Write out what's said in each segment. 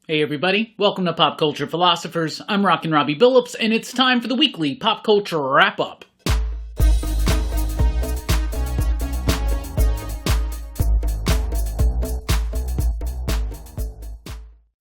Hey everybody, welcome to Pop Culture Philosophers. I'm Rockin Robbie Billups, and it's time for the weekly Pop Culture Wrap-Up.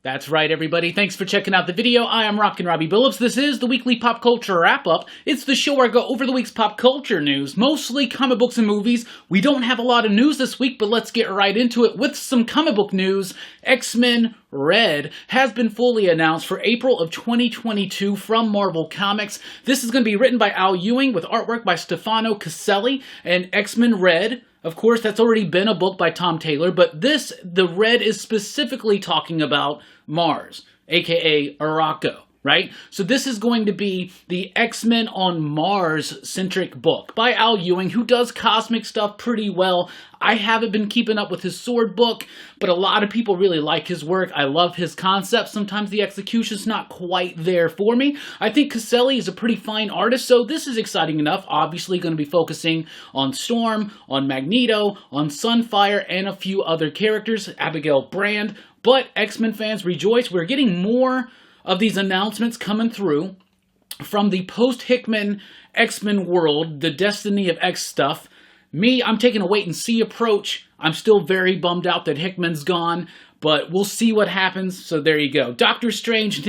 That's right, everybody. Thanks for checking out the video. I am Rockin Robbie Billups. This is the weekly Pop Culture Wrap-Up. It's the show where I go over the week's pop culture news, mostly comic books and movies. We don't have a lot of news this week, but let's get right into it with some comic book news. XMen Red has been fully announced for April of 2022 from Marvel Comics. This is going to be written by Ewing with artwork by Stefano Caselli, and XMen Red, of course, that's already been a book by Tom Taylor, but the Red is specifically talking about Mars, aka Arakko, right? So this is going to be the X-Men on Mars-centric book by Al Ewing, who does cosmic stuff pretty well. I haven't been keeping up with his Sword book, but a lot of people really like his work. I love his concept. Sometimes the execution's not quite there for me. I think Caselli is a pretty fine artist, so this is exciting enough. Obviously going to be focusing on Storm, on Magneto, on Sunfire, and a few other characters, Abigail Brand. But X-Men fans, rejoice. We're getting more of these announcements coming through from the post-Hickman X-Men world, the Destiny of X stuff. Me, I'm taking a wait-and-see approach. I'm still very bummed out that Hickman's gone, but we'll see what happens, so there you go. Doctor Strange,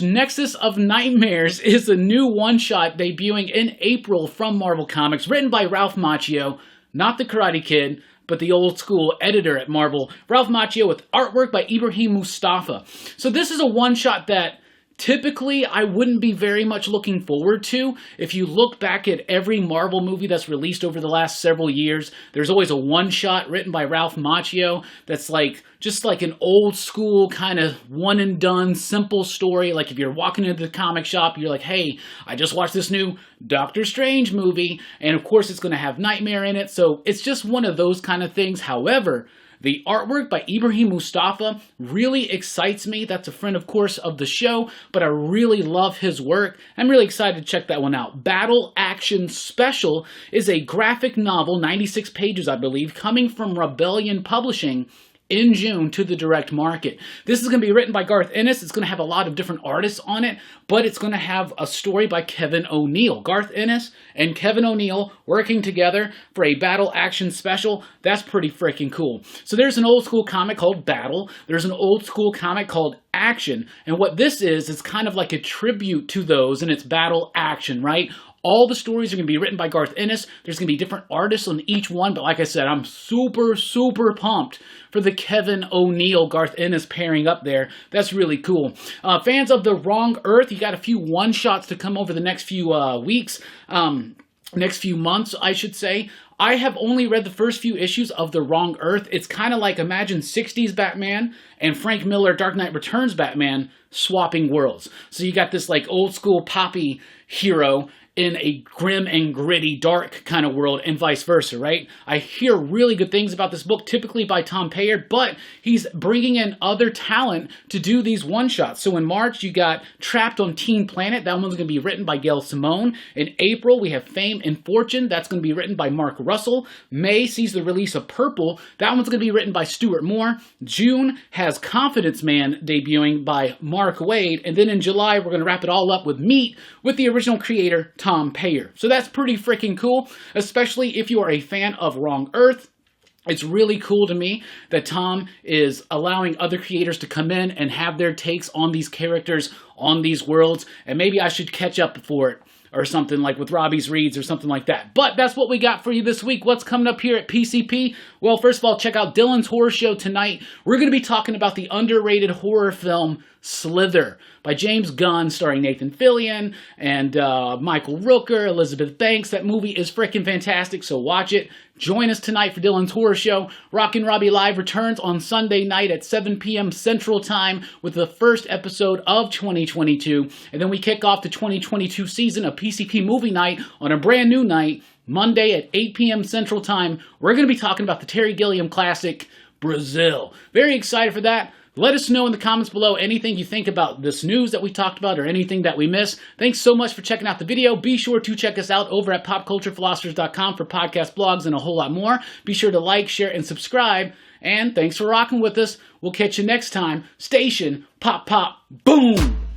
Nexus of Nightmares is a new one-shot debuting in April from Marvel Comics, written by Ralph Macchio, not the Karate Kid, but the old school editor at Marvel, Ralph Macchio, with artwork by Ibrahim Mustafa. So this is a one-shot that typically I wouldn't be very much looking forward to. If you look back at every Marvel movie that's released over the last several years, there's always a one-shot written by Ralph Macchio that's just like an old school kind of one-and-done simple story. Like if you're walking into the comic shop, you're like, hey, I just watched this new Doctor Strange movie, and of course it's going to have Nightmare in it, so it's just one of those kind of things. However, the artwork by Ibrahim Mustafa really excites me. That's a friend, of course, of the show, but I really love his work. I'm really excited to check that one out. Battle Action Special is a graphic novel, 96 pages, I believe, coming from Rebellion Publishing in June to the direct market. This is going to be written by Garth Ennis. It's going to have a lot of different artists on it, but it's going to have a story by Kevin O'Neill. Garth Ennis and Kevin O'Neill working together for a battle action special. That's pretty freaking cool. So there's an old school comic called Battle. There's an old school comic called Action. And what this is kind of like a tribute to those, and it's battle action, right? All the stories are going to be written by Garth Ennis. There's going to be different artists on each one, but like I said, I'm super, super pumped for the Kevin O'Neill, Garth Ennis pairing up there. That's really cool. Fans of The Wrong Earth, you got a few one-shots to come over the next few weeks, next few months, I should say. I have only read the first few issues of The Wrong Earth. It's kind of like, imagine 60s Batman and Frank Miller Dark Knight Returns Batman swapping worlds. So you got this like old school poppy hero in a grim and gritty, dark kind of world, and vice versa, right? I hear really good things about this book, typically by Tom Taylor, but he's bringing in other talent to do these one-shots. So in March, you got Trapped on Teen Planet. That one's going to be written by Gail Simone. In April, we have Fame and Fortune. That's going to be written by Mark Russell. May sees the release of Purple. That one's going to be written by Stuart Moore. June has Confidence Man debuting by Mark Waid. And then in July, we're going to wrap it all up with Meat with the original creator, Tom Taylor. So that's pretty freaking cool, especially if you are a fan of Wrong Earth. It's really cool to me that Tom is allowing other creators to come in and have their takes on these characters, on these worlds, and maybe I should catch up for it or something like with Robbie's Reads or something like that. But that's what we got for you this week. What's coming up here at PCP? Well, first of all, check out Dylan's Horror Show tonight. We're going to be talking about the underrated horror film Slither by James Gunn, starring Nathan Fillion and Michael Rooker, Elizabeth Banks. That movie is freaking fantastic, so watch it. Join us tonight for Dylan's Horror Show. Rockin Robbie Live returns on Sunday night at 7 p.m. Central Time with the first episode of 2022. And then we kick off the 2022 season of PCP Movie Night on a brand new night, Monday at 8 p.m. Central Time. We're going to be talking about the Terry Gilliam classic, Brazil. Very excited for that. Let us know in the comments below anything you think about this news that we talked about or anything that we missed. Thanks so much for checking out the video. Be sure to check us out over at popculturephilosophers.com for podcast blogs and a whole lot more. Be sure to like, share, and subscribe. And thanks for rocking with us. We'll catch you next time. Station, pop, pop, boom!